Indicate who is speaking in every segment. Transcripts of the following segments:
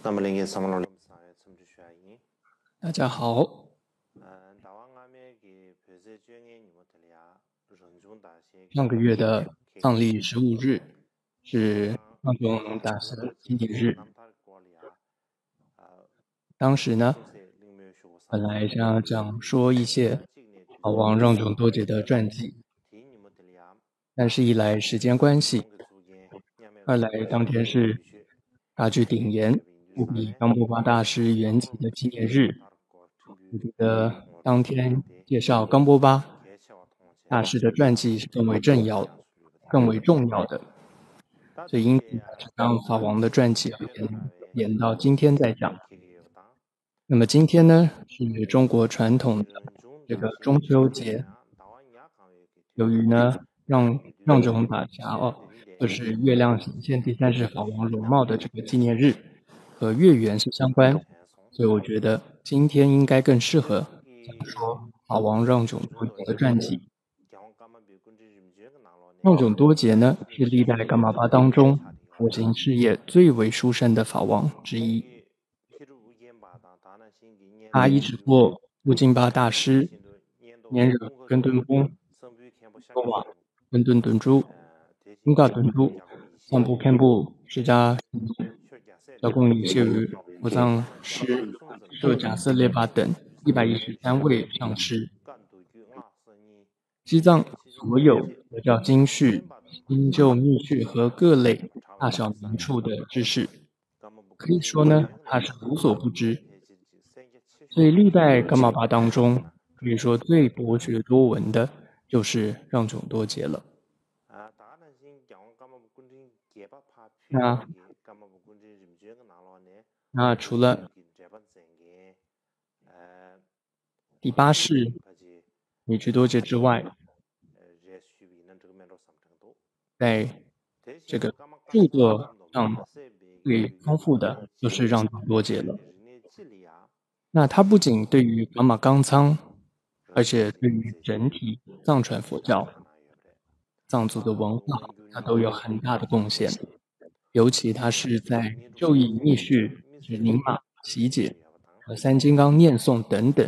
Speaker 1: 남을링의 사물로
Speaker 2: 大家好，上个月的藏历15日是藏中大师的纪念日。当时呢，本来想要讲说一些好王让炯多杰的传记，但是一来时间关系，二来当天是大具鼎严务比冈波巴大师圆寂的纪念日，我觉得当天介绍冈波巴大师的传记是更为重要的，所以因此将法王的传记延到今天再讲。那么今天呢，是中国传统的这个中秋节。由于呢让炯大侠就是月亮显现第三世法王容貌的这个纪念日和月圆是相关，所以我觉得今天应该更适合讲说法王让炯多杰的传记。让炯多杰呢是历代噶玛巴当中佛行事业最为殊胜的法王之一。他依止过悟净巴大师、年惹根敦公、多瓦根敦敦珠、英嘎敦珠、桑布堪布释迦教贡里谢于佛藏师舍贾瑟列巴等113位上师。西藏所有佛教经序、新旧密序和各类大小名处的知识，可以说呢，他是无所不知。所以历代噶玛巴当中，可以说最博学多闻的就是让炯多杰了。那除了第8世米居多杰之外，在这个著作上最丰富的就是让炯多杰了。那他不仅对于噶玛冈仓，而且对于整体藏传佛教、藏族的文化，他都有很大的贡献。尤其他是在咒语密序、指宁玛、习解和三金刚念诵等等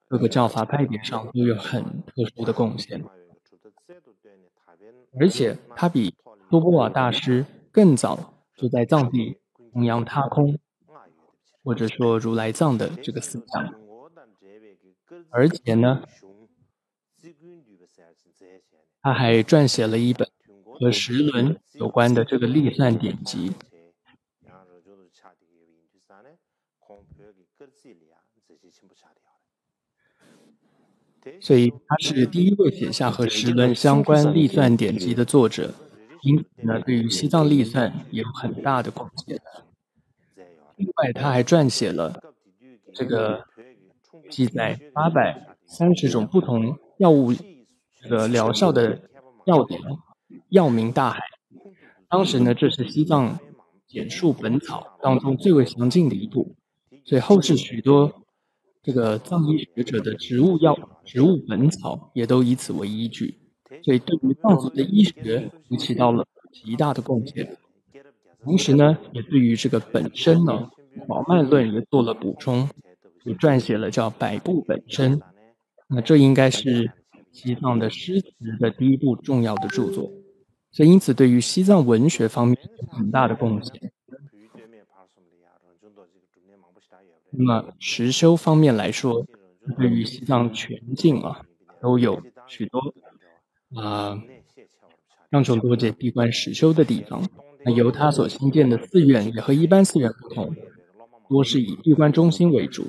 Speaker 2: 各个教法派别上都有很特殊的贡献。而且他比多波瓦大师更早就在藏地弘扬他空，或者说如来藏的这个思想。而且呢，他还撰写了一本和时轮有关的这个历算典籍。所以他是第一位写下和时轮相关历算典籍的作者，因此呢，对于西藏历算也有很大的贡献。另外，他还撰写了这个记载830种不同药物这个疗效的药典《药名大海》。当时呢，这是西藏简述本草当中最为详尽的一部，所以后世许多这个藏医学者的植物本草也都以此为依据，所以对于藏族的医学也起到了极大的贡献。同时呢，也对于这个本身呢，宝脉论也做了补充，也撰写了叫《百部本身》。那这应该是西藏的诗词的第一部重要的著作，所以因此对于西藏文学方面有很大的贡献。那么实修方面来说，对于西藏全境都有许多让炯多杰闭关实修的地方。那由他所兴建的寺院也和一般寺院不同，多是以闭关中心为主。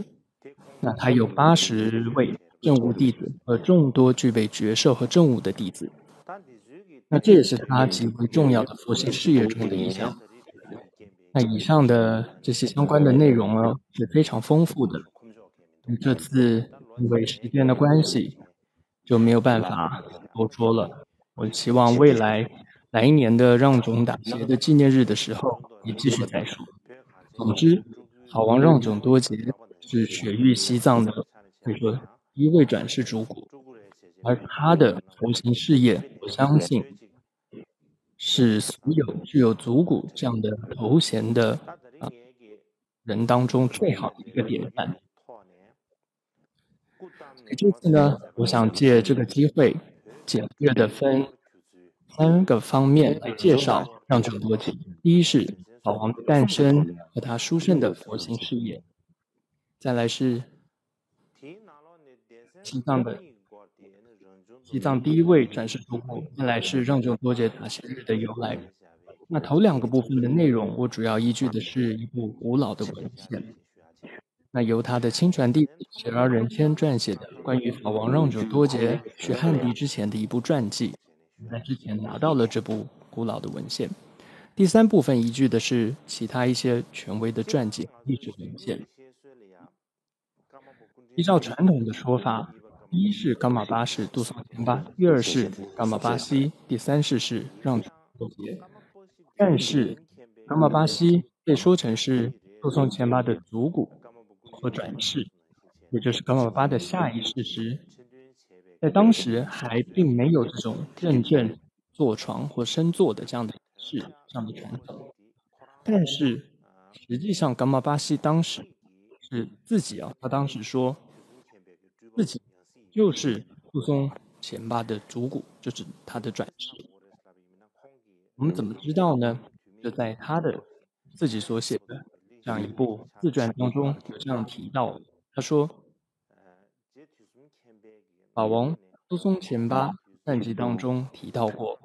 Speaker 2: 那他有80位证悟弟子和众多具备觉受和证悟的弟子。那这也是他极为重要的佛系事业中的一项。那以上的这些相关的内容呢，是非常丰富的。这次因为时间的关系，就没有办法多说了。我希望未来一年的让炯大杰的纪念日的时候，也继续再说。总之，好王让炯多杰是雪域西藏的可以说第一位转世主骨，而他的佛行事业，我相信是所有具有祖骨这样的头衔的人当中最好的一个典范。这次呢，我想借这个机会，简略的分3个方面来介绍让炯多杰。第一是法王的诞生和他殊胜的佛行事业，再来是西藏第一位转世诸部，再来是让炯多杰大贤日的由来。那头2个部分的内容，我主要依据的是一部古老的文献。那由他的亲传弟子雪儿仁谦撰写的关于法王让炯多杰去汉地之前的一部传记，在之前拿到了这部古老的文献。第3部分依据的是其他一些权威的传记历史文献。依照传统的说法，第一世噶玛巴是杜松前巴，第2世噶玛巴西，第3世是让炯多杰。但是噶玛巴西被说成是杜松前巴的祖古和转世，也就是噶玛巴的下一世时，在当时还并没有这种认证坐床或身坐的这样的传统。但是实际上噶玛巴西当时是自己他当时说自己就是杜松前巴的祖古，就是他的转世。我们怎么知道呢？就在他的自己所写的这样一部自传当中有这样提到，他说法王杜松前巴传记当中提到过，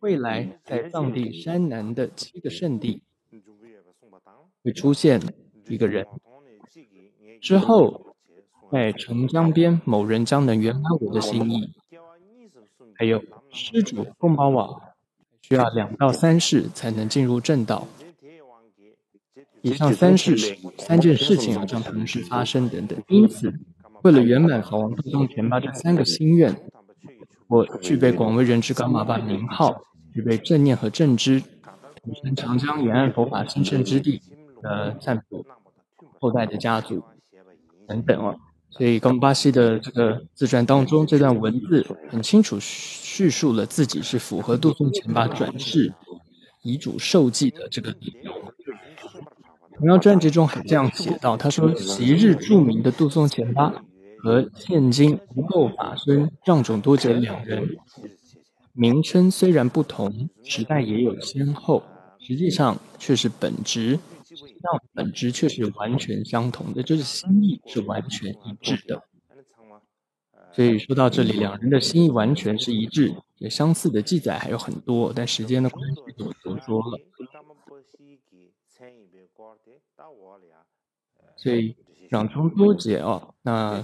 Speaker 2: 未来在藏地山南的7个圣地会出现一个人，之后在澄江边某人将能圆满我的心意，还有施主贡巴瓦需要2到3世才能进入正道。以上3件事情将同时发生等等。因此，为了圆满法王杜松前巴这3个心愿，我具备广为人知噶玛巴名号，具备正念和正知，统称长江沿岸佛法兴盛之地的赞普后代的家族等等所以噶玛巴西的这个自传当中，这段文字很清楚叙述了自己是符合杜松前巴转世遗嘱受记的这个理由。同样传记中还这样写道，他说昔日著名的杜松前巴和现今无垢法孙让炯多杰2人名称虽然不同，时代也有先后，实际上却是本质却是完全相同的，就是心意是完全一致的。所以说到这里，2人的心意完全是一致，也相似的记载还有很多，但时间的关系就不说了。所以让炯多杰那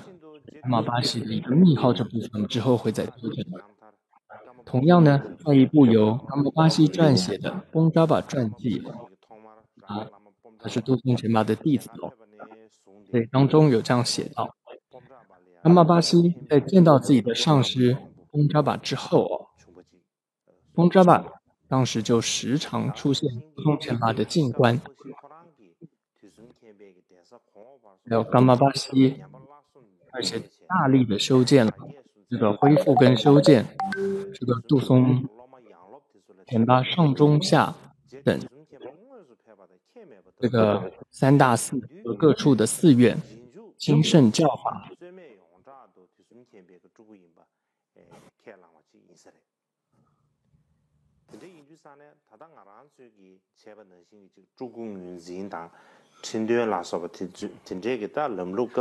Speaker 2: 噶玛巴西的一个密号这部分之后会再纠正。同样呢，在一部由噶玛巴西撰写的崩扎巴传记他是杜松前巴的弟子所以当中有这样写道，噶玛巴西在见到自己的上师崩扎巴之后崩扎巴当时就时常出现杜松前巴的静观，还有噶玛巴西而且大力的修建了这个恢复跟修建这个杜松前巴上中下等这个3大寺和各处的寺院，兴盛教法。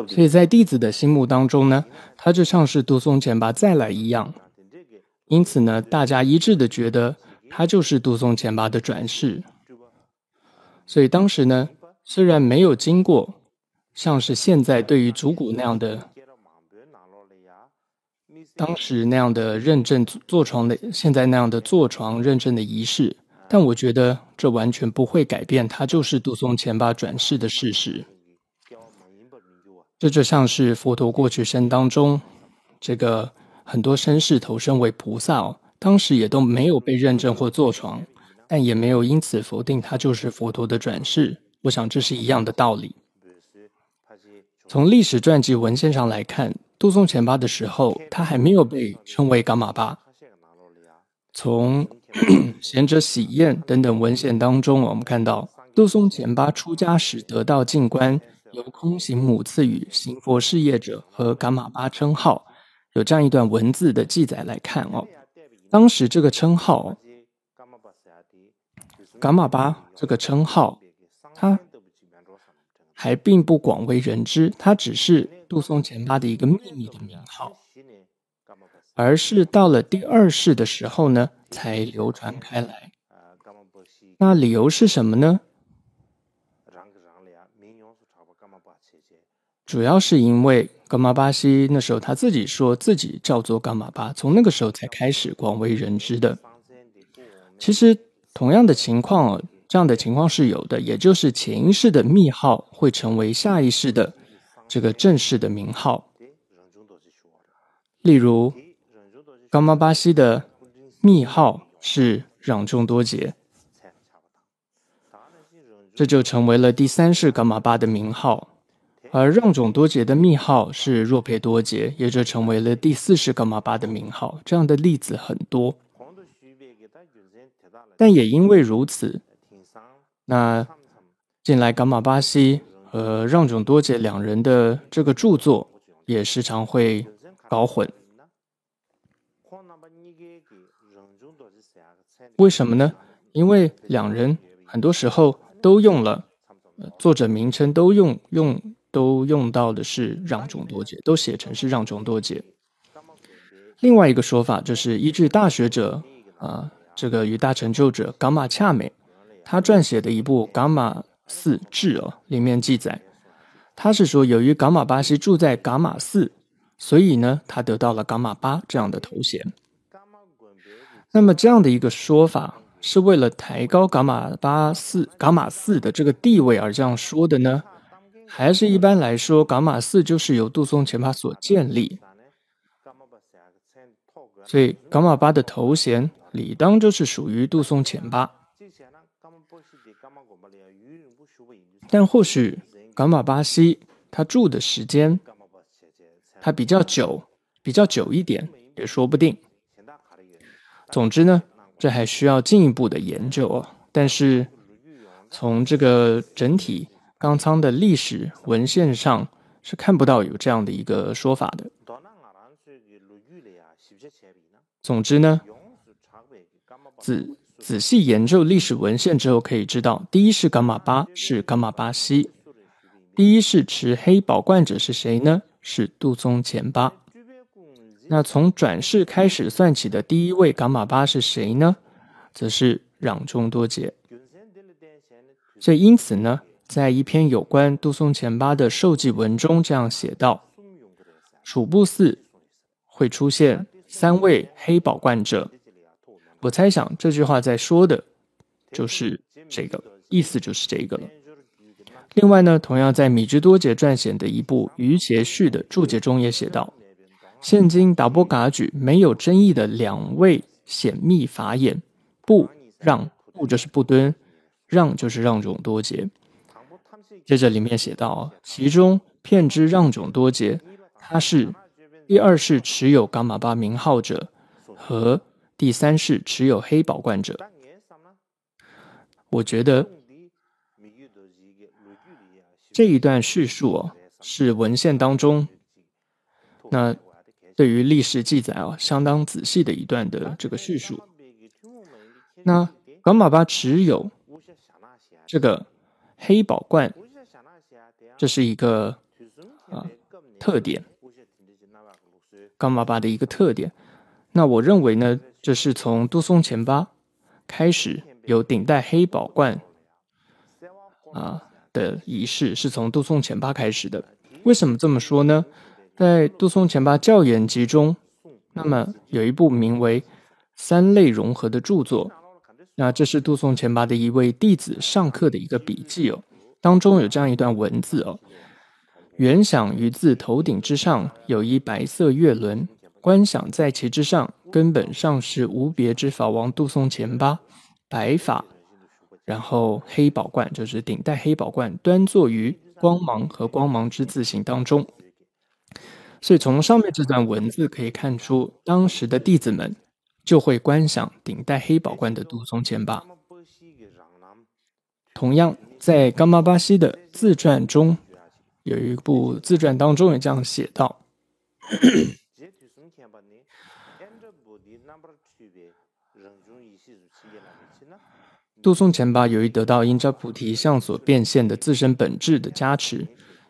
Speaker 2: 所以在弟子的心目当中呢，他就像是杜松前巴再来一样，因此呢，大家一致的觉得他就是杜松前巴的转世。所以当时呢，虽然没有经过像是现在对于祖古那样的当时那样的认证坐床的现在那样的坐床认证的仪式，但我觉得这完全不会改变他就是杜松前巴转世的事实。这就像是佛陀过去生当中这个很多身世投生为菩萨当时也都没有被认证或坐床，但也没有因此否定他就是佛陀的转世。我想这是一样的道理。从历史传记文献上来看，杜松前巴的时候他还没有被称为噶玛巴。从贤者喜宴等等文献当中我们看到杜松前巴出家时得到净观，由空行母赐予行佛事业者和噶玛巴称号，有这样一段文字的记载来看哦。当时这个称号，噶玛巴这个称号，它还并不广为人知，它只是杜松前巴的一个秘密的名号，而是到了第二世的时候呢，才流传开来。那理由是什么呢？主要是因为噶玛巴西那时候他自己说自己叫做噶玛巴，从那个时候才开始广为人知的。其实同样的情况，这样的情况是有的，也就是前一世的密号会成为下一世的这个正式的名号。例如噶玛巴西的密号是让众多杰，这就成为了第三世噶玛巴的名号。而让种多杰的密号是若佩多杰，也就成为了第四世噶玛巴的名号。这样的例子很多，但也因为如此，那近来噶玛巴西和让种多杰两人的这个著作也时常会搞混。为什么呢？因为两人很多时候都用了作者名称，都用到的是让种多杰，都写成是让种多杰。另外一个说法就是依据大学者这个与大成就者噶玛恰美他撰写的一部噶玛寺志里面记载，他是说由于噶玛巴西住在噶玛寺，所以呢他得到了噶玛巴这样的头衔。那么这样的一个说法是为了抬高噶玛寺的这个地位而这样说的呢，还是一般来说噶玛寺就是由杜松前巴所建立，所以噶玛巴的头衔理当就是属于杜松前巴。但或许噶玛巴西他住的时间他比较久一点也说不定。总之呢，这还需要进一步的研究但是从这个整体冈仓的历史文献上是看不到有这样的一个说法的。总之呢，仔细研究历史文献之后可以知道，第一世噶玛巴是噶玛巴西，第一世持黑宝冠者是谁呢？是杜松前巴。那从转世开始算起的第一位噶玛巴是谁呢？则是让众多杰。所以因此呢，在一篇有关杜松前巴的授记文中这样写道：楚布寺会出现3位黑宝冠者。我猜想这句话在说的就是这个，意思就是这个了。另外呢，同样在米之多杰撰写的一部《瑜伽序》的注解中也写道，现今达波噶举没有争议的2位显密法眼，不让，不就是不敦，让就是让种多杰。接着里面写道，其中片之让种多杰，他是第2世持有噶玛巴名号者和第3世持有黑宝冠者。我觉得这一段叙述是文献当中那对于历史记载相当仔细的一段的这个叙述。那噶玛巴持有这个黑宝冠，这是一个特点，噶玛巴的一个特点。那我认为呢，这是从杜松前巴开始有顶戴黑宝冠的仪式，是从杜松前巴开始的。为什么这么说呢？在杜松前巴教研集中，那么有一部名为《三类融合》的著作，那这是杜松前巴的一位弟子上课的一个笔记当中有这样一段文字原想于自头顶之上有一白色月轮，观想在其之上，根本上是无别之法王杜松前巴，白发，然后黑宝冠，就是顶戴黑宝冠，端坐于光芒和光芒之字形当中。所以从上面这段文字可以看出，当时的弟子们就会观想顶戴黑宝冠的杜松前巴。同样，在噶玛巴西的自传中，有一部自传当中也这样写道：杜松前巴由于得到因扎菩提相所变现的自身本质的加持，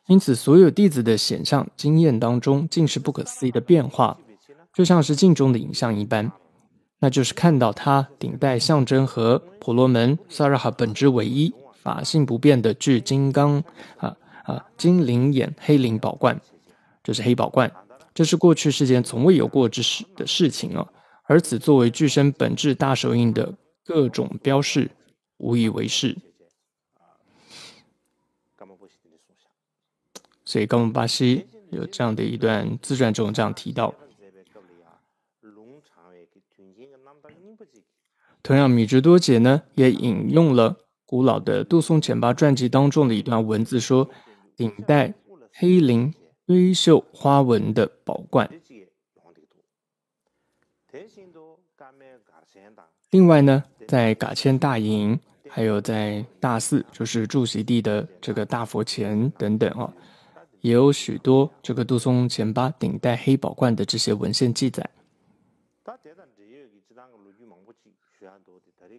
Speaker 2: 因此所有弟子的显象经验当中尽是不可思议的变化，就像是镜中的影像一般。那就是看到他顶戴象征和婆罗门萨拉哈本质为一、法性不变的巨金刚金灵眼黑灵宝冠，这是黑宝冠，这是过去世间从未有过的事情啊。而此作为具身本质大手印的各种标示，无以为是。所以噶玛巴西有这样的一段自传中这样提到。同样，米芝多杰呢也引用了古老的杜松前巴传记当中的一段文字，说顶戴黑灵微绣花纹的宝冠。另外呢，在噶千大营，还有在大寺，就是住席地的这个大佛前等等啊，也有许多这个杜松前巴顶戴黑宝冠的这些文献记载。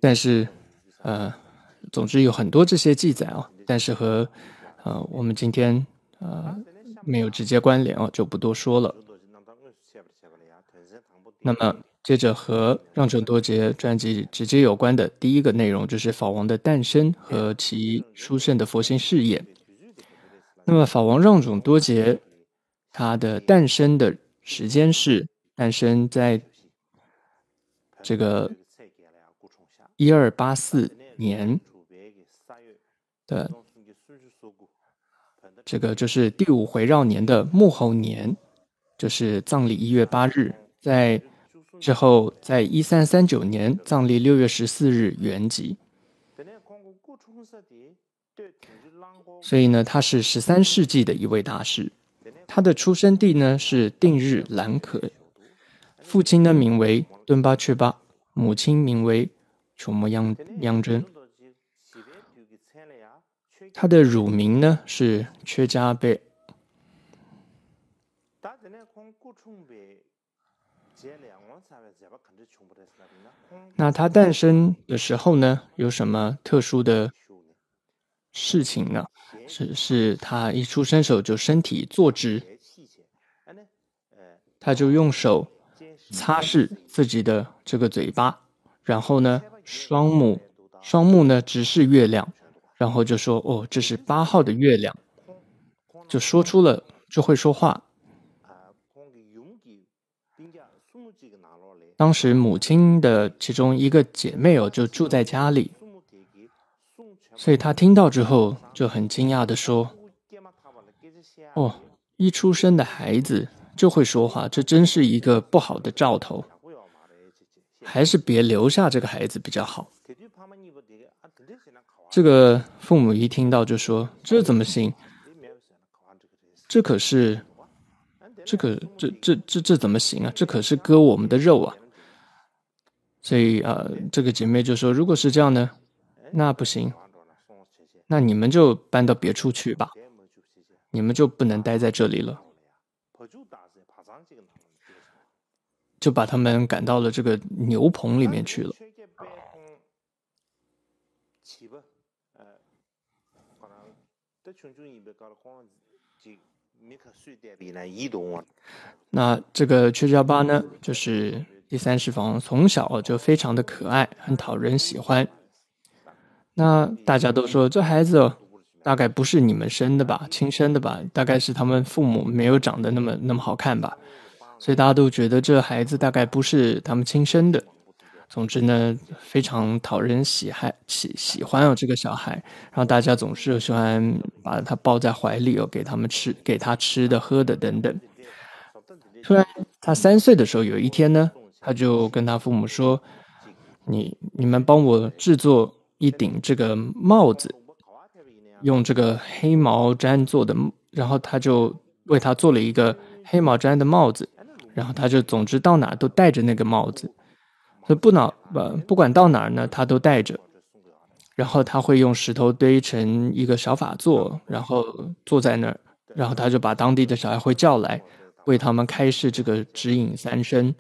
Speaker 2: 但是总之有很多这些记载啊，但是和我们今天没有直接关联啊，就不多说了。那么接着和让成多杰传记直接有关的第一个内容，就是法王的诞生和其殊胜的佛心事业。那么法王让种多杰他的诞生的时间是诞生在这个1284年的这个就是第5回绕年的末后年，就是藏历1月8日，在之后在1339年藏历6月14日圆寂。所以呢，他是13世纪的一位大师。他的出生地呢是定日兰可，父亲呢名为敦巴却巴，母亲名为琼摩央真。他的乳名呢是缺加贝。那他诞生的时候呢，有什么特殊的事情呢？是他一出生时候就身体坐直，他就用手擦拭自己的这个嘴巴，然后呢双目呢直视月亮，然后就说哦，这是8号的月亮，就说出了，就会说话。当时母亲的其中一个姐妹就住在家里，所以她听到之后就很惊讶地说，哦，一出生的孩子就会说话，这真是一个不好的兆头，还是别留下这个孩子比较好。这个父母一听到就说，这怎么行？这可是这怎么行啊？这可是割我们的肉啊！所以这个姐妹就说，如果是这样呢，那不行，那你们就搬到别处去吧，你们就不能待在这里了，就把他们赶到了这个牛棚里面去了。那这个缺加巴呢，就是第3世法王，从小就非常的可爱，很讨人喜欢。那大家都说这孩子大概不是你们生的吧，亲生的吧，大概是他们父母没有长得那么好看吧，所以大家都觉得这孩子大概不是他们亲生的。总之呢，非常讨人喜欢这个小孩，然后大家总是喜欢把他抱在怀里给他吃的喝的等等。突然他3岁的时候，有一天呢，他就跟他父母说，你们帮我制作一顶这个帽子，用这个黑毛毡做的，然后他就为他做了一个黑毛毡的帽子，然后他就总之到哪都戴着那个帽子，所以不管到哪儿呢，他都戴着。然后他会用石头堆成一个小法座，然后坐在那儿，然后他就把当地的小孩会叫来，为他们开示这个指引三声。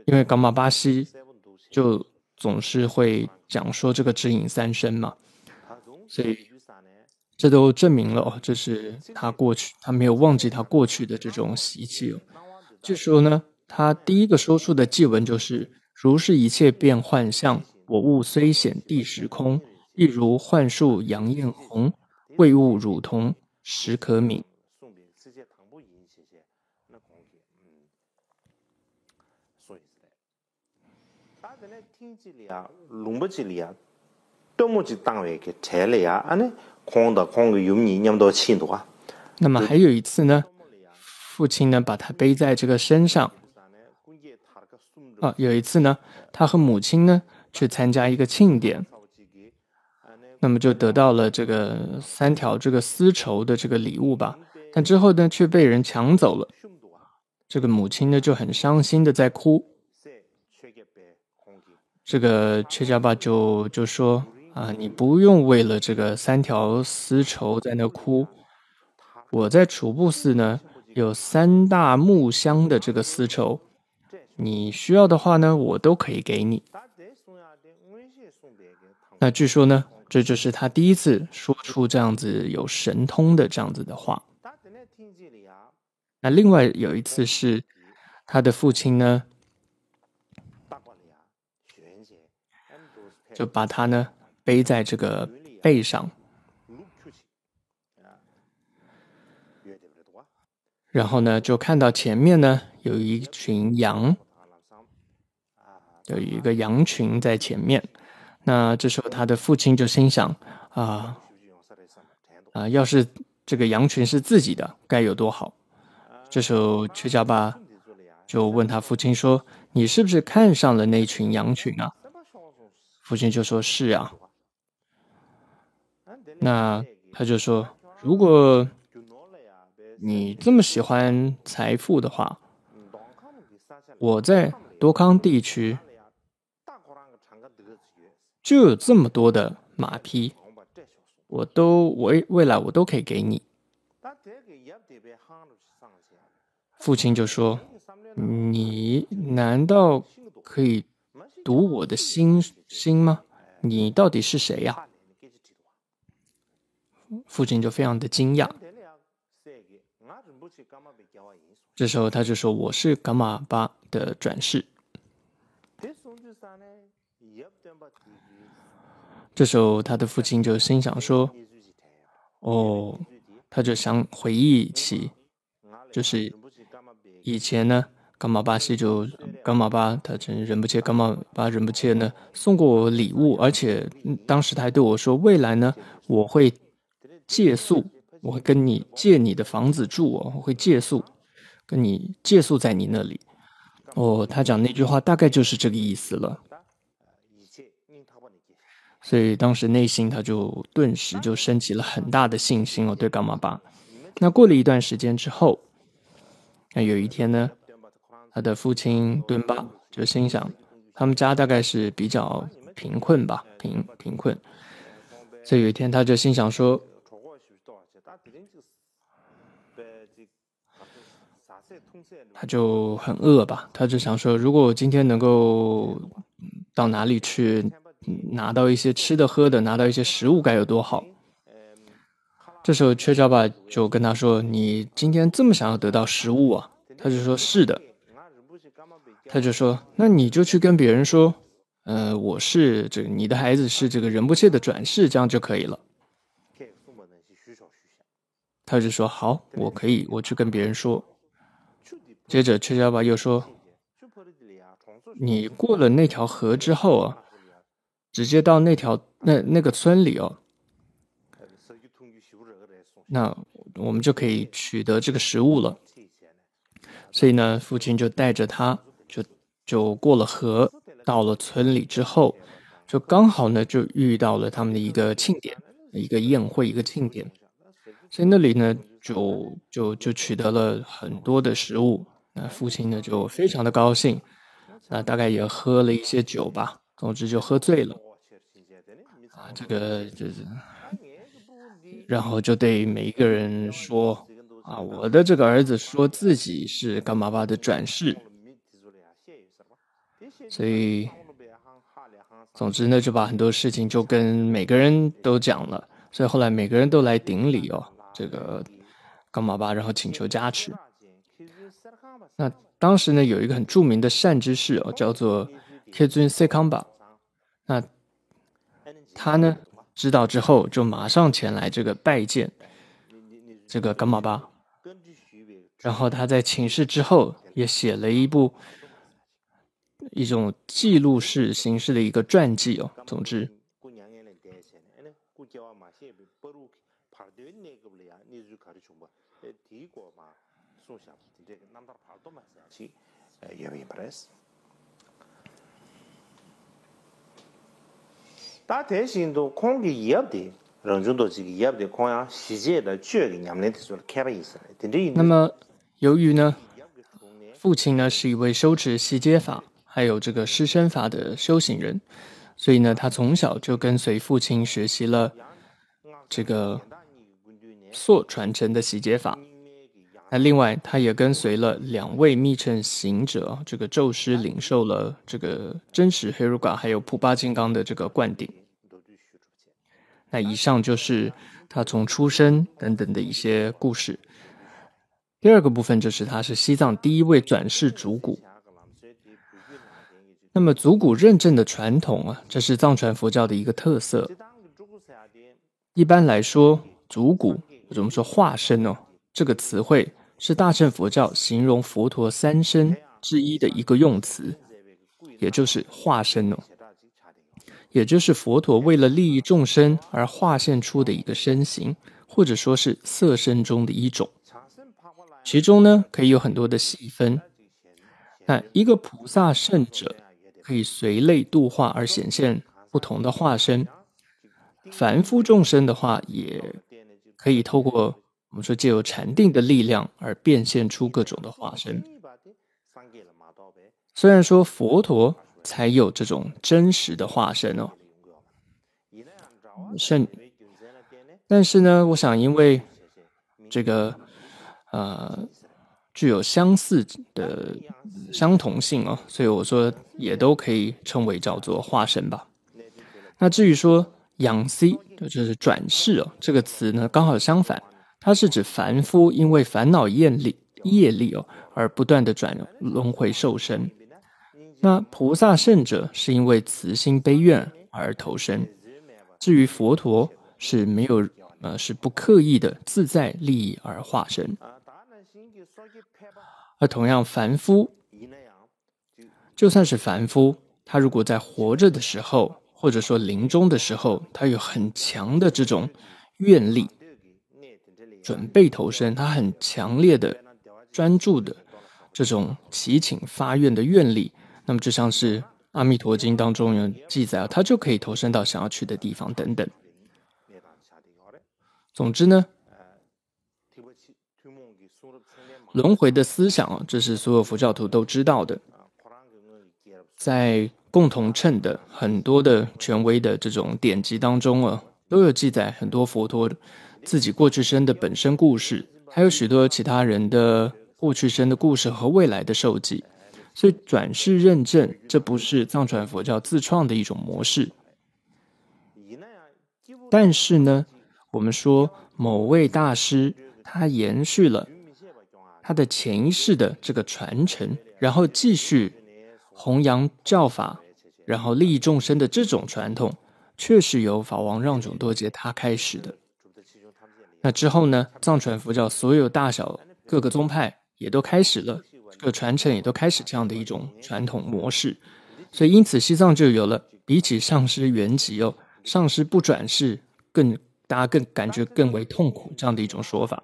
Speaker 2: 因为噶玛巴西就总是会讲说这个指引三声嘛，所以这都证明了这是他过去，他没有忘记他过去的这种习气。据说呢，他第一个说出的偈文就是“如是一切变幻象，我物虽显地时空，亦如幻树杨艳红，未物汝同，实可悯。”那么还有一次呢，父亲呢把他背在这个身上。有一次呢，他和母亲呢去参加一个庆典，那么就得到了这个3条这个丝绸的这个礼物吧，但之后呢却被人抢走了。这个母亲呢就很伤心的在哭。这个却家爸就说你不用为了这个3条丝绸在那哭，我在楚布寺呢有3大木箱的这个丝绸，你需要的话呢我都可以给你。那据说呢这就是他第一次说出这样子有神通的这样子的话。那另外有一次是他的父亲呢就把他呢背在这个背上，然后呢就看到前面呢有一群羊，有一个羊群在前面。那这时候他的父亲就心想要是这个羊群是自己的该有多好。这时候却家爸就问他父亲说，你是不是看上了那群羊群啊？父亲就说是啊。那他就说，如果你这么喜欢财富的话，我在多康地区就有这么多的马匹，未来我都可以给你。父亲就说，你难道可以读我的心吗？你到底是谁呀？父亲就非常的惊讶。这时候他就说，我是噶玛巴的转世。这时候他的父亲就心想说，他就想回忆起就是以前呢噶玛巴他真仁波切噶玛巴仁波切呢送过我礼物，而且当时他还对我说，未来呢我会借宿，我会跟你借你的房子住，我会借宿跟你借宿在你那里。他讲那句话大概就是这个意思了。所以当时内心他就顿时就升起了很大的信心对噶玛巴。那过了一段时间之后，那有一天呢，他的父亲敦巴就心想，他们家大概是比较贫困吧，贫困。所以有一天他就心想说，他就很饿吧，他就想说，如果我今天能够到哪里去拿到一些吃的喝的，拿到一些食物该有多好。这时候却家爸就跟他说，你今天这么想要得到食物啊？他就说是的。他就说，那你就去跟别人说我是你的孩子是这个仁波切的转世，这样就可以了。他就说好，我可以，我去跟别人说。接着却家爸又说，你过了那条河之后直接到那个村里那我们就可以取得这个食物了。所以呢，父亲就带着他就过了河，到了村里之后，就刚好呢就遇到了他们的一个庆典，一个宴会，一个庆典。所以那里呢就取得了很多的食物。那父亲呢就非常的高兴，大概也喝了一些酒吧，总之就喝醉了然后就对每一个人说我的这个儿子说自己是噶玛巴的转世，所以总之呢就把很多事情就跟每个人都讲了，所以后来每个人都来顶礼这个噶玛巴，然后请求加持。那当时呢有一个很著名的善知识叫做 Kejun Sekamba， 那他呢知道之后就马上前来这个拜见这个噶玛巴，然后他在请示之后也写了一种记录式形式的一个传记总之
Speaker 1: 다 대신도 공기 이합돼 런중도 지기 이합돼 공야 시제의 주역이 냠내도 좀开있어요.
Speaker 2: 那么由于呢父亲呢是一位修持习阶法还有这个施身法的修行人，所以呢他从小就跟随父亲学习了这个所传承的习阶法。那另外他也跟随了2位密乘行者这个咒师领受了这个真实黑如嘎还有普巴金刚的这个灌顶。那以上就是他从出生等等的一些故事。第二个部分就是他是西藏第一位转世主古。那么主古认证的传统这是藏传佛教的一个特色。一般来说主古或者我们说化身这个词汇是大乘佛教形容佛陀3身之一的一个用词，也就是化身也就是佛陀为了利益众生而化现出的一个身形，或者说是色身中的一种。其中呢可以有很多的细分。那一个菩萨圣者可以随类度化而显现不同的化身，凡夫众生的话也可以透过我们说借由禅定的力量而变现出各种的化身。虽然说佛陀才有这种真实的化身但是呢我想因为这个具有相似的相同性所以我说也都可以称为叫做化身吧。那至于说养 C 就是转世这个词呢刚好相反，它是指凡夫因为烦恼业力而不断的轮回受身。那菩萨圣者是因为慈心悲愿而投身，至于佛陀是没有是不刻意的自在利益而化身。而同样凡夫就算是凡夫，他如果在活着的时候或者说临终的时候，他有很强的这种愿力准备投身，他很强烈的专注的这种祈请发愿的愿力，那么就像是阿弥陀经当中有记载他就可以投身到想要去的地方等等。总之呢轮回的思想这是所有佛教徒都知道的，在共同称的很多的权威的这种典籍当中都有记载很多佛陀自己过去生的本身故事，还有许多其他人的过去生的故事和未来的受记。所以转世认证这不是藏传佛教自创的一种模式，但是呢我们说某位大师他延续了他的前一世的这个传承，然后继续弘扬教法，然后利益众生的这种传统，确实由法王让炯多杰他开始的。那之后呢藏传佛教所有大小各个宗派也都开始了这个传承，也都开始这样的一种传统模式。所以因此西藏就有了比起上师圆寂上师不转世大家更感觉更为痛苦这样的一种说法。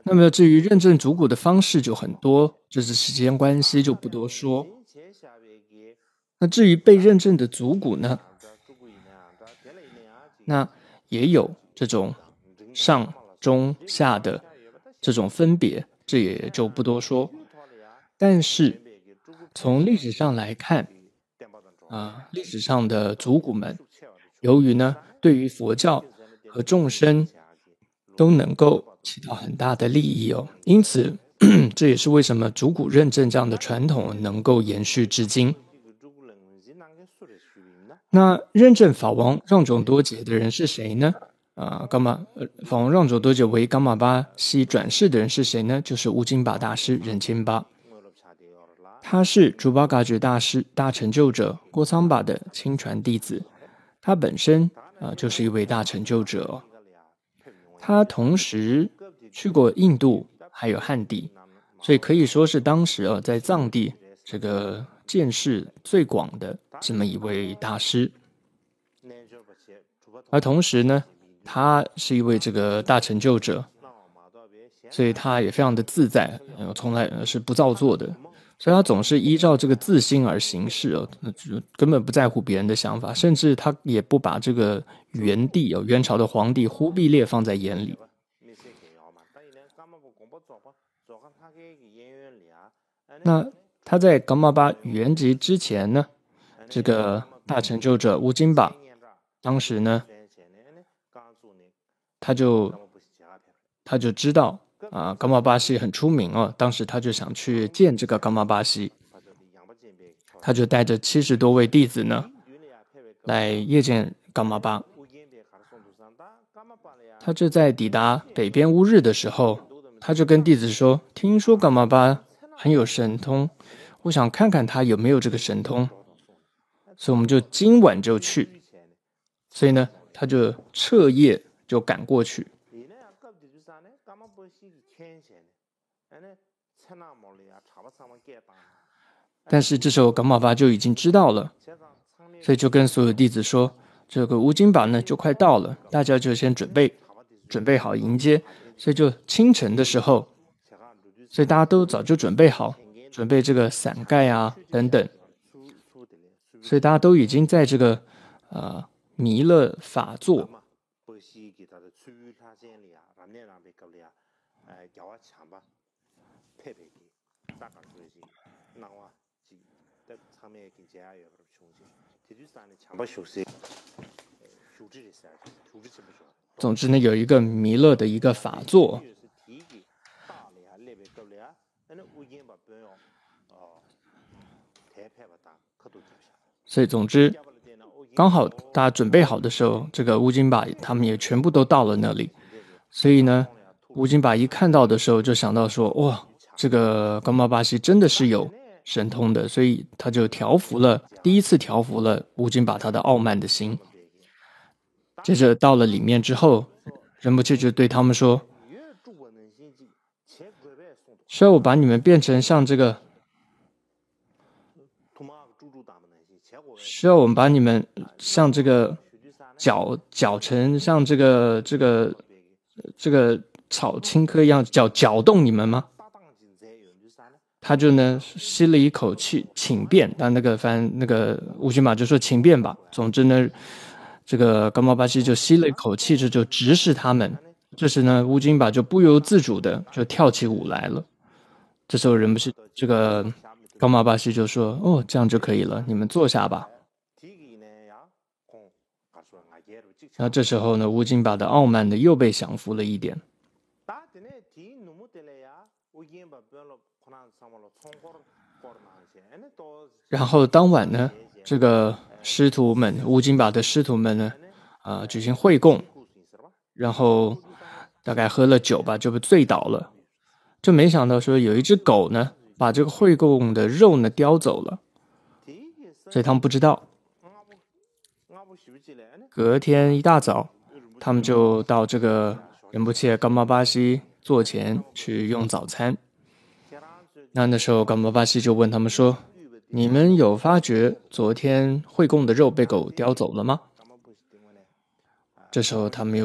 Speaker 2: 那么至于认证主古的方式就很多，这是时间关系就不多说。那至于被认证的主古呢，那也有这种上中下的这种分别，这也就不多说。但是从历史上来看历史上的祖古们，由于呢对于佛教和众生都能够起到很大的利益哦，因此这也是为什么祖古认证这样的传统能够延续至今。那认证法王让种多杰的人是谁呢？法王让种多杰为噶玛巴西转世的人是谁呢？就是乌金巴大师仁谦巴。他是珠巴嘎觉大师大成就者郭桑巴的亲传弟子，他本身就是一位大成就者哦。他同时去过印度还有汉地，所以可以说是当时在藏地这个见识最广的这么一位大师。而同时呢，他是一位这个大成就者，所以他也非常的自在，从来是不造作的，所以他总是依照这个自心而行事哦，根本不在乎别人的想法，甚至他也不把这个元帝元朝的皇帝忽必烈放在眼里。那他在噶玛巴圆寂之前呢，这个大成就者乌金巴当时呢，他就知道噶玛巴西很出名哦，当时他就想去见这个噶玛巴西，他就带着70多位弟子呢来谒见噶玛巴。他就在抵达北边乌日的时候，他就跟弟子说，听说噶玛巴很有神通，我想看看他有没有这个神通，所以我们就今晚就去。所以呢，他就彻夜就赶过去。但是这时候噶玛巴就已经知道了，所以就跟所有弟子说，这个乌金巴呢就快到了，大家就先准备好迎接。所以就清晨的时候，所以大家都早就准备好，准备这个伞盖等等，所以大家都已经在这个弥勒法座。总之呢，有一个弥勒的一个法座。所以总之刚好大家准备好的时候，这个乌金巴他们也全部都到了那里。所以呢，乌金巴一看到的时候就想到说，哇，这个噶玛巴西真的是有神通的，所以他就第一次调服了乌金巴他的傲慢的心。接着到了里面之后，仁波切就对他们说，需要我把你们变成像这个，需要我们把你们像这个搅成像这个草青稞一样搅动你们吗？他就呢吸了一口气请便，但那个乌金巴就说请便吧。总之呢，这个噶玛巴西就吸了一口气，这就直视他们。这时呢，乌金巴就不由自主的就跳起舞来了。这时候人不是这个噶玛巴西就说，哦，这样就可以了，你们坐下吧。那这时候呢，乌金巴的傲慢呢又被降服了一点。然后当晚呢，这个师徒们乌金巴的师徒们呢举行会供，然后大概喝了酒吧，就被醉倒了。就没想到说有一只狗呢把这个会供的肉呢叼走了，所以他们不知道。隔天一大早，他们就到这个仁波切噶玛巴西座前去用早餐。那时候噶玛巴西就问他们说，你们有发觉昨天会供的肉被狗叼走了吗？这时候他们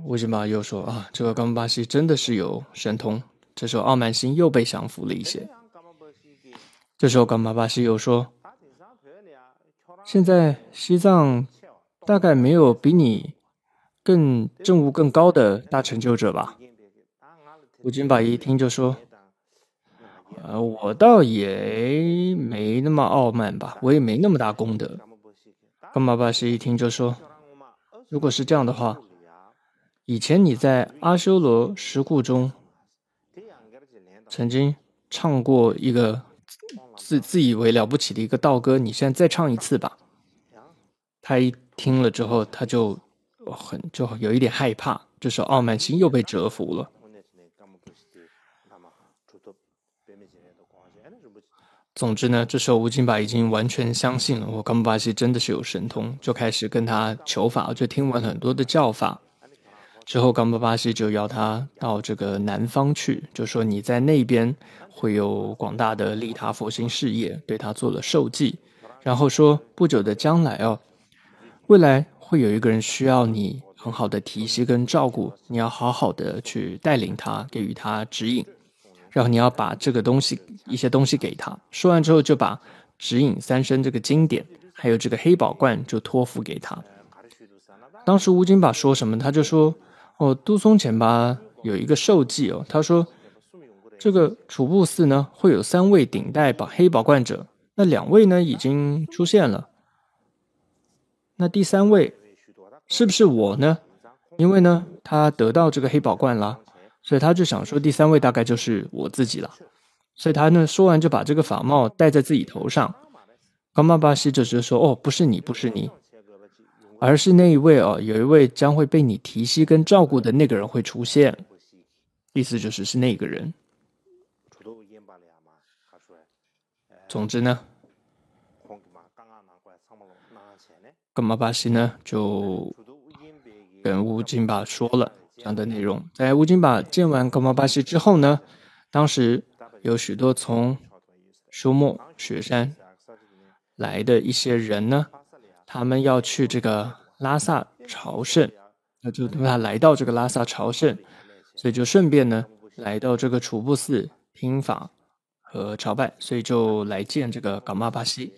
Speaker 2: 乌金巴又说，这个噶玛巴西真的是有神通。这时候傲慢心又被降服了一些。这时候噶玛巴西又说，现在西藏大概没有比你更证悟更高的大成就者吧？乌金巴一听就说，我倒也没那么傲慢吧，我也没那么大功德。噶玛巴西一听就说，如果是这样的话，以前你在阿修罗石窟中曾经唱过一个自以为了不起的一个道歌，你现在再唱一次吧。他一听了之后，他就有一点害怕，这时候傲慢心又被折服了。总之呢，这时候乌金巴已经完全相信了，噶玛巴西真的是有神通，就开始跟他求法，就听完很多的教法。之后，噶玛巴西就邀他到这个南方去，就说你在那边会有广大的利他佛心事业，对他做了授记，然后说不久的将来未来会有一个人需要你很好的提携跟照顾，你要好好的去带领他，给予他指引，然后你要把这个一些东西给他。说完之后，就把指引三生这个经典，还有这个黑宝罐就托付给他。当时乌金巴说什么？他就说：“都松前巴有一个授记他说这个楚布寺呢会有3位顶戴黑宝罐者，那2位呢已经出现了，那第3位是不是我呢？因为呢他得到这个黑宝罐了，所以他就想说第3位大概就是我自己了。所以他呢说完就把这个法帽戴在自己头上。噶玛巴西就直接说：不是你，不是你。”而是那一位有一位将会被你提携跟照顾的那个人会出现，意思就是是那个人。总之呢，噶玛巴西呢就跟乌金巴说了这样的内容。在乌金巴见完噶玛巴西之后呢，当时有许多从舒莫雪山来的一些人呢，他们要去这个拉萨朝圣，那就他来到这个拉萨朝圣，所以就顺便呢来到这个楚布寺听法和朝拜，所以就来见这个噶玛巴西，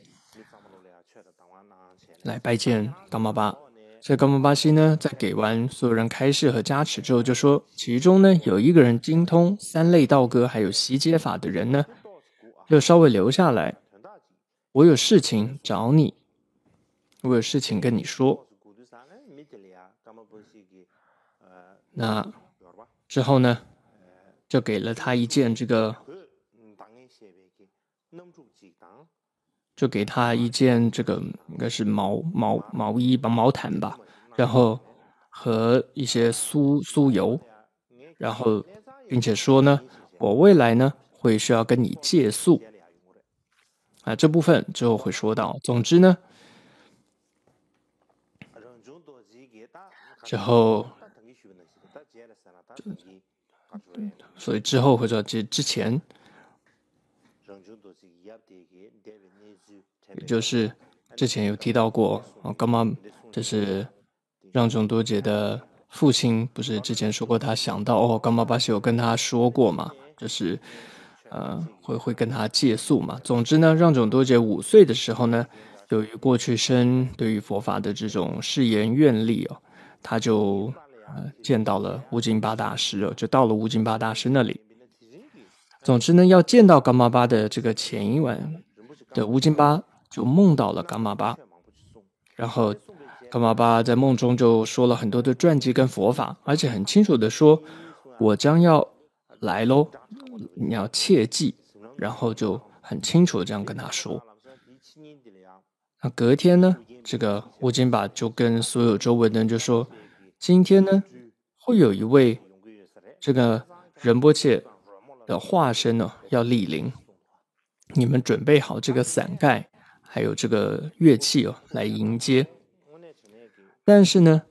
Speaker 2: 来拜见噶玛巴。所以噶玛巴西呢，在给完所有人开示和加持之后，就说其中呢有一个人精通3类道歌还有习接法的人呢，就稍微留下来，我有事情找你，我有事情跟你说。那之后呢，就给了他一件这个，应该是毛衣吧，毛毯吧，然后和一些酥油，然后并且说呢，我未来呢会需要跟你借宿。这部分之后会说到。总之呢，之后，所以之后会说，之前，也就是之前有提到过噶玛就是让仲多杰的父亲，不是之前说过他想到噶玛巴西有跟他说过嘛，就是会跟他借宿嘛。总之呢，让仲多杰5岁的时候呢，由于过去生对于佛法的这种誓言愿力他就见到了乌金巴大师就到了乌金巴大师那里。总之呢，要见到噶玛巴的这个前一晚的乌金巴就梦到了噶玛巴，然后噶玛巴在梦中就说了很多的传记跟佛法，而且很清楚的说，我将要来咯，你要切记，然后就很清楚的这样跟他说。那隔天呢，这个乌金巴就跟所有周围的人就说，今天呢会有一位这个仁波切的化身要莅临，你们准备好这个伞盖还有这个乐器来迎接。但是呢，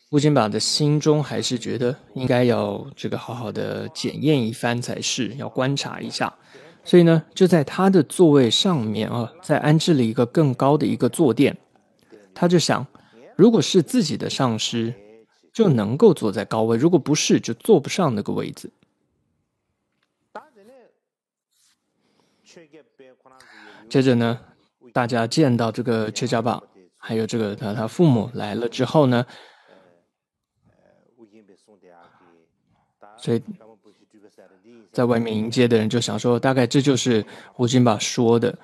Speaker 2: 乌金巴的心中还是觉得应该要这个好好的检验一番才是，要观察一下。所以呢，就在他的座位上面再安置了一个更高的一个坐垫。他就想，如果是自己的上师，就能够坐在高位；如果不是，就坐不上那个位子。接着呢，大家见到这个切加巴，还有这个他父母来了之后呢，所以在外面迎接的人就想说，大概这就是乌金巴说的，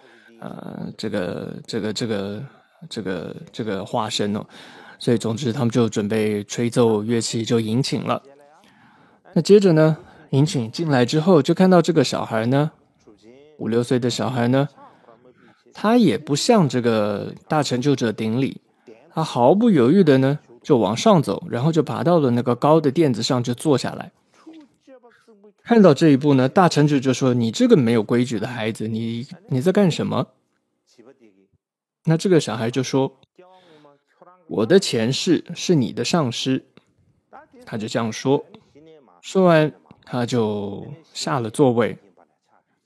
Speaker 2: 这个化身哦。所以总之他们就准备吹奏乐器就迎请了。那接着呢，迎请进来之后，就看到这个小孩呢，5、6岁的小孩呢，他也不向这个大成就者顶礼，他毫不犹豫的呢就往上走，然后就爬到了那个高的垫子上就坐下来。看到这一步呢，大成就说：“你这个没有规矩的孩子，你在干什么？”那这个小孩就说：“我的前世是你的上师。”他就这样说，说完他就下了座位，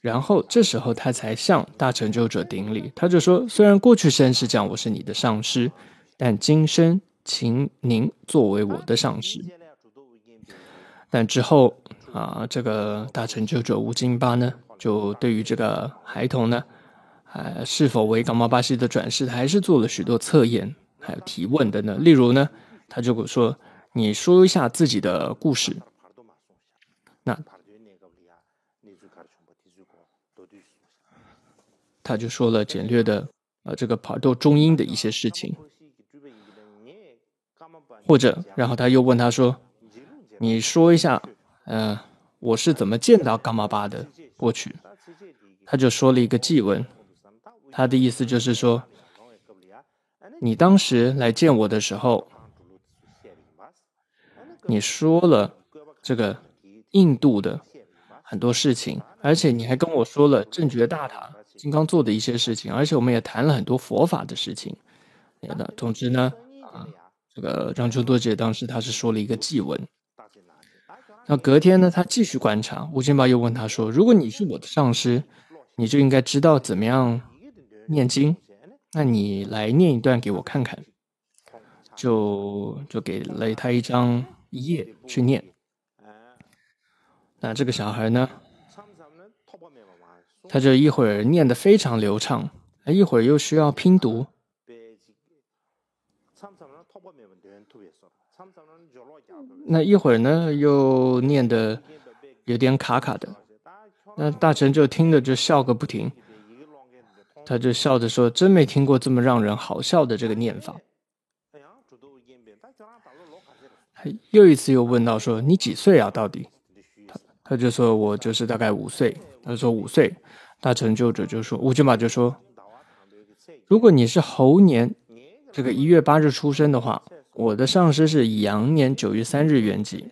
Speaker 2: 然后这时候他才向大成就者顶礼。他就说：“虽然过去生是讲我是你的上师，但今生请您作为我的上师。”但之后这个大成就者乌金巴呢，就对于这个孩童呢，是否为噶玛巴西的转世，他还是做了许多测验，还有提问的呢。例如呢，他就说：“你说一下自己的故事。”那他就说了简略的这个帕多中音的一些事情，或者然后他又问他说：“你说一下，我是怎么见到噶玛巴的过去？”他就说了一个祭文，他的意思就是说，你当时来见我的时候，你说了这个印度的很多事情，而且你还跟我说了正觉大塔金刚做的一些事情，而且我们也谈了很多佛法的事情。总之呢，这个让秋多姐当时他是说了一个祭文。那隔天呢，他继续观察，乌金巴又问他说：“如果你是我的上师，你就应该知道怎么样念经，那你来念一段给我看看。”就给了他一张页去念。那这个小孩呢，他就一会儿念得非常流畅，一会儿又需要拼读。那一会儿呢，又念得有点卡卡的。那大成就听着就笑个不停，他就笑着说：“真没听过这么让人好笑的这个念法。”又一次又问到说：“你几岁啊？到底？”他就说：“我就是大概5岁。”他说：“5岁。”大成就者就说：“乌金巴就说，如果你是猴年这个1月8日出生的话，我的上师是羊年9月3日圆寂，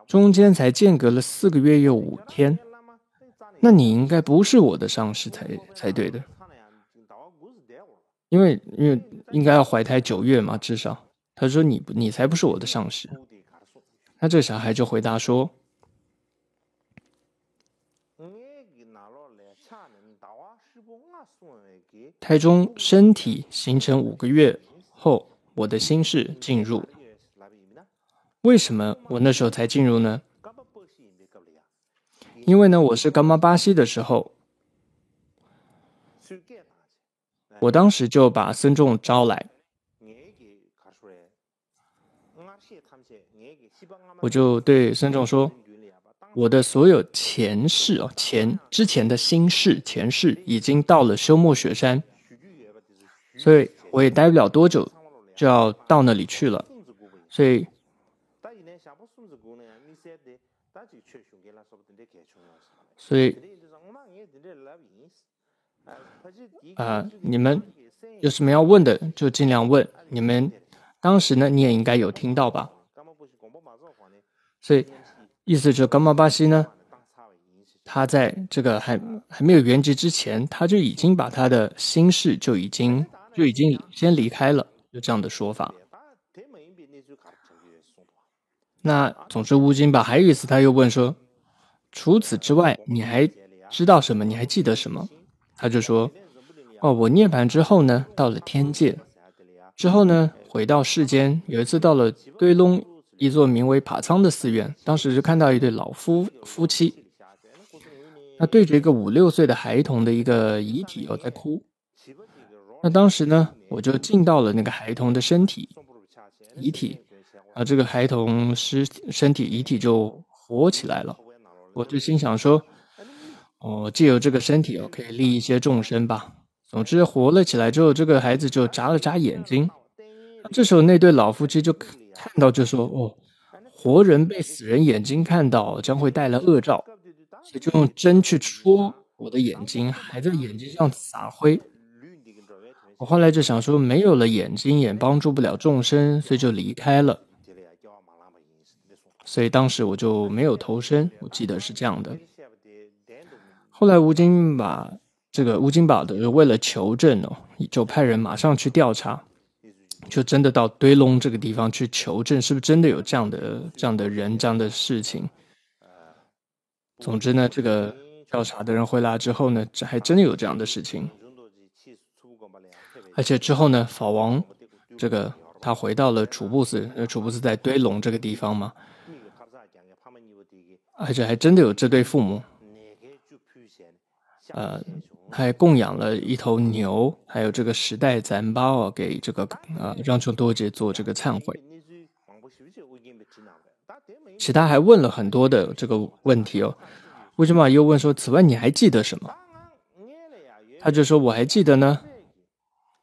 Speaker 2: 中间才间隔了4个月又5天，那你应该不是我的上师才对的，因为应该要怀胎9月嘛，至少。”他说你才不是我的上师。那这个小孩就回答说：“胎中身体形成5个月后，我的心事进入。为什么我那时候才进入呢？因为呢，我是噶玛巴西的时候，我当时就把僧众招来。我就对僧众说，我的所有前世之前的心事前世已经到了休莫雪山，所以我也待不了多久就要到那里去了，所以你们有什么要问的就尽量问。你们当时呢，你也应该有听到吧？所以意思就是噶玛巴西呢，他在这个还没有圆寂之前，他就已经把他的心事就已经先离开了，有这样的说法。那总之乌金巴还有一次他又问说，除此之外你还知道什么？你还记得什么？他就说，我涅槃之后呢，到了天界之后呢，回到世间，有一次到了堆隆一座名为帕仓的寺院，当时就看到一对老夫妻，那对着一个5、6岁的孩童的一个遗体在哭。那当时呢，我就进到了那个孩童的身体遗体，这个孩童身体遗体就活起来了，我就心想说，借由这个身体可以利一些众生吧。总之活了起来之后，这个孩子就眨了眨眼睛。这时候那对老夫妻就看到就说，活人被死人眼睛看到将会带来恶兆，所以就用针去戳我的眼睛，还在眼睛上撒灰。我后来就想说，没有了眼睛也帮助不了众生，所以就离开了。所以当时我就没有投生，我记得是这样的。后来乌金把的为了求证就派人马上去调查，就真的到堆龙这个地方去求证，是不是真的有这样的人这样的事情。总之呢，这个调查的人回来之后呢，这还真的有这样的事情。而且之后呢，法王他回到了楚布寺，楚布寺在堆龙这个地方嘛，而且还真的有这对父母，还供养了一头牛，还有这个10袋糌粑给这个让琼多杰做这个忏悔。其他还问了很多的这个问题乌金巴又问说，此外你还记得什么？他就说，我还记得呢，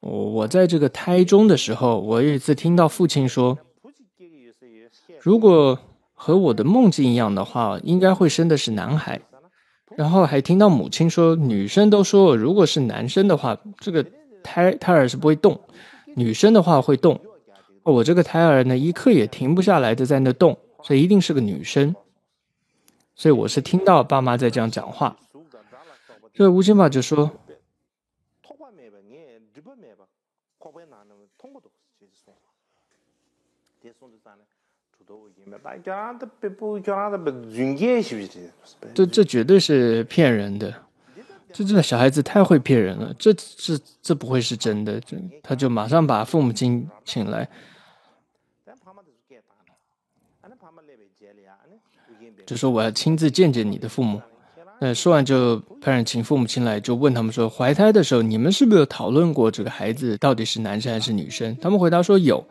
Speaker 2: 我在这个胎中的时候，我有一次听到父亲说，如果和我的梦境一样的话，应该会生的是男孩。然后还听到母亲说，女生都说如果是男生的话，这个胎儿是不会动，女生的话会动。我这个胎儿呢，一刻也停不下来的在那动，所以一定是个女生。所以我是听到爸妈在这样讲话。这乌金巴就说，这绝对是骗人的，这小孩子太会骗人了，这不会是真的。他就马上把父母亲请来，就说我要亲自见见你的父母。说完就派人请父母亲来，就问他们说，怀胎的时候你们是不是有讨论过这个孩子到底是男生还是女生？他们回答说有。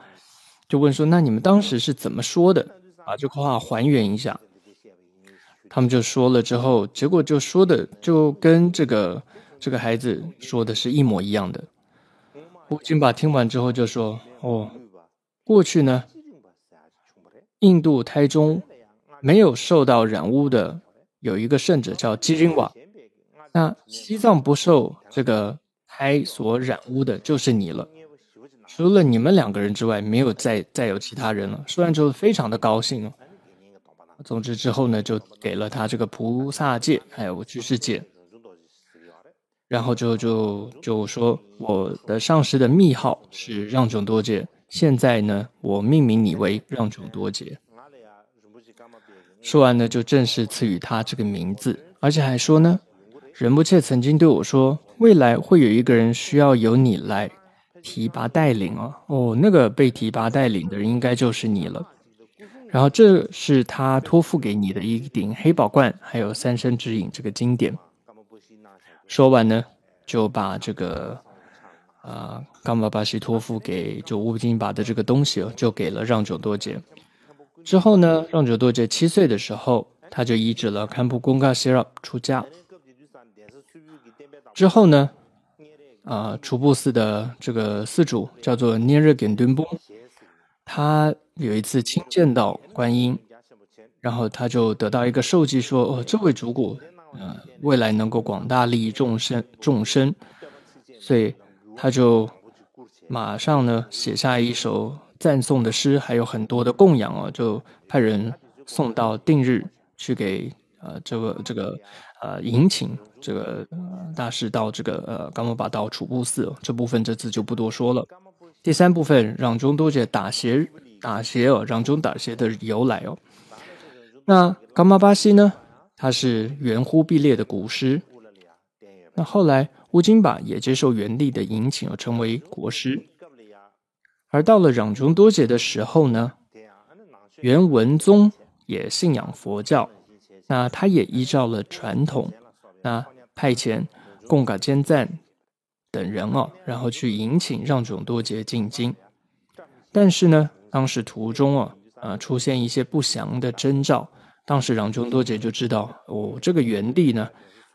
Speaker 2: 就问说，那你们当时是怎么说的？把这话还原一下。他们就说了之后，结果就说的就跟这个孩子说的是一模一样的。乌金巴听完之后就说，过去呢，印度胎中没有受到染污的有一个圣者叫基金瓦，那西藏不受这个胎所染污的就是你了。除了你们2个人之外，没有再有其他人了。说完之后非常的高兴总之之后呢，就给了他这个菩萨戒还有居士戒，然后就说，我的上师的密号是让炯多杰，现在呢我命名你为让炯多杰。说完呢，就正式赐予他这个名字，而且还说呢，仁波切曾经对我说，未来会有一个人需要由你来提拔带领那个被提拔带领的人应该就是你了。然后这是他托付给你的一顶黑宝冠，还有3生指引这个经典。说完呢，就把这个冈巴巴西托付给就乌金巴的这个东西就给了让炯多杰。之后呢，让炯多杰7岁的时候，他就依止了堪布贡嘎西拉出家。之后呢，楚布寺的这个寺主叫做涅热根敦波，他有一次亲见到观音，然后他就得到一个授记说，这位主骨未来能够广大利益众生，所以他就马上呢写下一首赞颂的诗，还有很多的供养就派人送到定日去给这个迎请这个大师到这个冈摩巴到楚布寺这部分这次就不多说了。第3部分，让炯多杰打鞋让炯打鞋的由来那冈玛巴西呢，他是圆忽必烈的古师，那后来乌金巴也接受元帝的迎请成为国师。而到了让炯多杰的时候呢，元文宗也信仰佛教，那他也依照了传统，那派遣贡嘎坚赞等人然后去迎请让炯多杰进京。但是呢，当时途中出现一些不祥的征兆，当时让中多杰就知道，这个元帝呢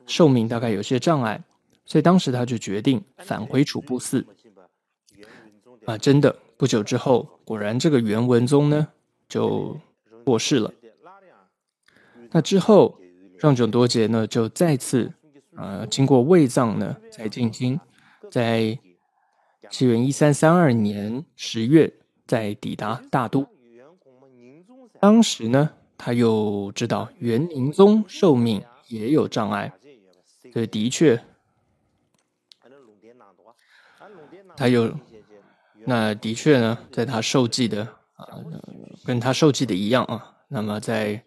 Speaker 2: 寿命大概有些障碍，所以当时他就决定返回楚布寺。真的不久之后，果然这个元文宗呢就过世了。那之后，让炯多杰呢就再次经过卫藏呢再进京，在西元1332年10月再抵达大都。当时呢他又知道元宁宗寿命也有障碍，所以的确呢在他受记的跟他受记的一样那么在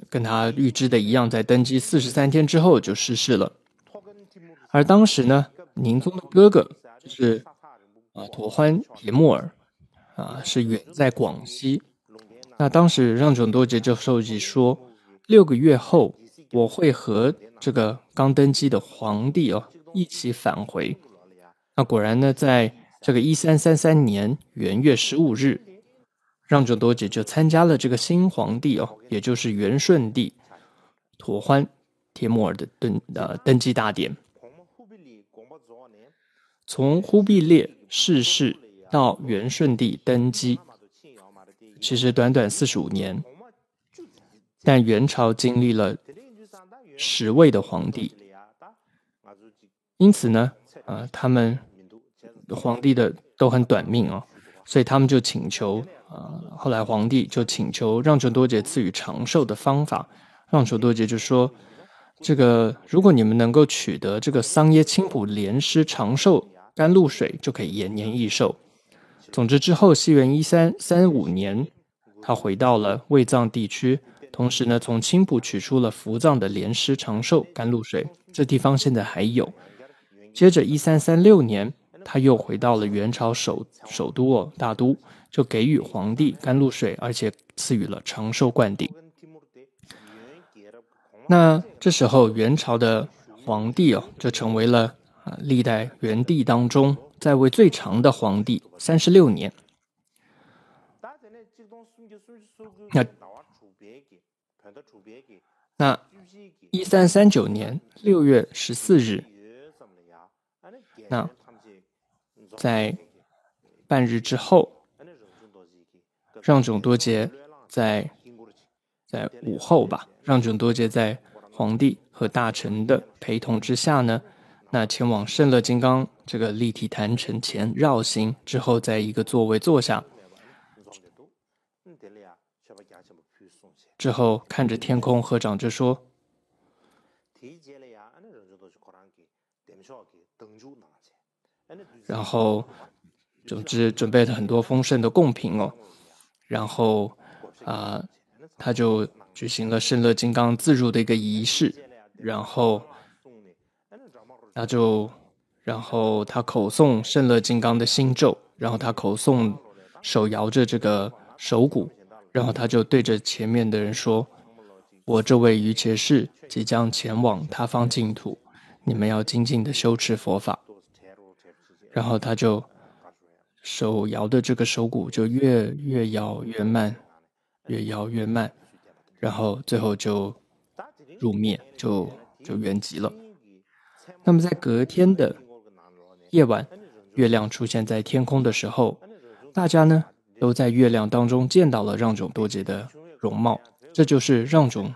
Speaker 2: 跟他预知的一样，在登基43天之后就逝世了。而当时呢宁宗的哥哥就是妥欢铁木儿是远在广西。那当时让炯多杰就受记说，6个月后我会和这个刚登基的皇帝一起返回。那果然呢，在这个1333年元月15日，让炯多杰就参加了这个新皇帝也就是元顺帝妥欢帖木儿的登基大典。从忽必烈逝世到元顺帝登基，其实短短45年，但元朝经历了10位的皇帝，因此呢，他们皇帝的都很短命所以他们就请求后来皇帝就请求让炯多杰赐予长寿的方法。让炯多杰就说，这个如果你们能够取得这个桑耶青浦莲师长寿甘露水，就可以延年益寿。总之之后西元1335年，他回到了卫藏地区，同时呢从青浦取出了伏藏的莲师长寿甘露水，这地方现在还有。接着1336年他又回到了元朝首都大都，就给予皇帝甘露水，而且赐予了长寿灌顶。那这时候元朝的皇帝就成为了历代元帝当中在位最长的皇帝，36年。那1339年6月14日，那在半日之后，让炯多杰在午后吧，让炯多杰在皇帝和大臣的陪同之下呢，那前往胜乐金刚这个立体坛城前绕行，之后在一个座位坐下，之后看着天空合掌着说，然后总之准备了很多丰盛的贡品然后他就举行了胜乐金刚自入的一个仪式，然后他口诵胜乐金刚的心咒，然后他口诵手摇着这个手鼓，然后他就对着前面的人说，我这位瑜伽士即将前往他方净土，你们要精进的修持佛法。然后他就手摇的这个手鼓就越摇越慢，越摇越慢，然后最后就入灭，就圆寂了。那么在隔天的夜晚，月亮出现在天空的时候，大家呢都在月亮当中见到了让炯多杰的容貌，这就是让炯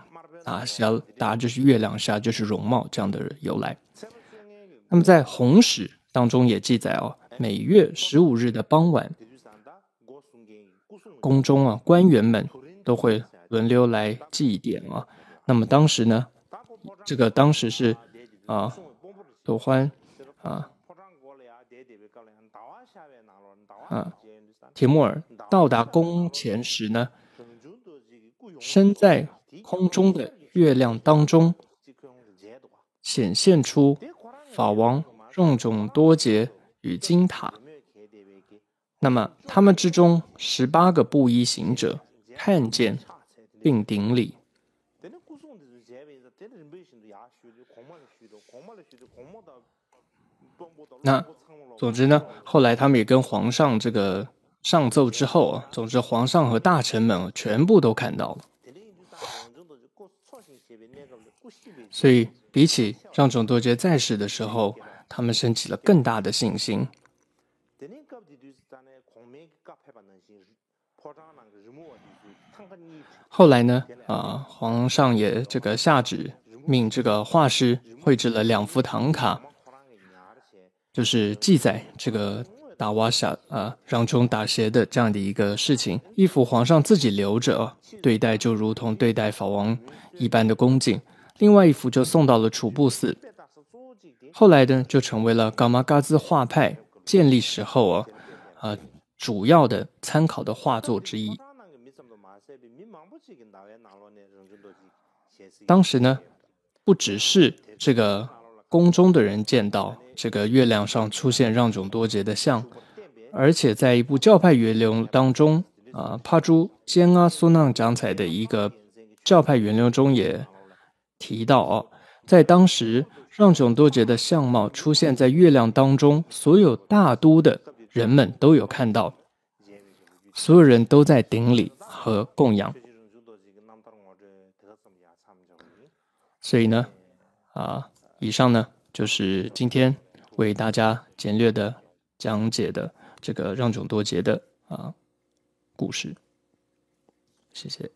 Speaker 2: 达就是月亮下就是容貌这样的由来。那么在弘史当中也记载每月15日的傍晚，宫中官员们都会轮流来祭奠那么当时呢，这个当时是妥欢帖木儿到达宫前时呢，身在空中的月亮当中显现出法王让炯多杰与金塔。那么他们之中18个布衣行者看见并顶礼。那总之呢，后来他们也跟皇上这个上奏之后总之皇上和大臣们全部都看到了。所以比起让种多杰在世的时候，他们升起了更大的信心。后来呢，皇上也这个下旨命这个画师绘制了2幅唐卡，就是记载这个打瓦夏让中打邪的这样的一个事情。一幅皇上自己留着，对待就如同对待法王一般的恭敬；另外一幅就送到了楚布寺。后来呢，就成为了噶玛噶孜画派建立时候主要的参考的画作之一。当时呢，不只是这个宫中的人见到这个月亮上出现让种多杰的像，而且在一部教派源流当中帕朱坚阿苏囊讲彩的一个教派源流中也提到在当时让种多杰的相貌出现在月亮当中，所有大都的人们都有看到，所有人都在顶礼和供养。所以呢，以上呢就是今天为大家简略的讲解的这个让种多杰的故事。谢谢。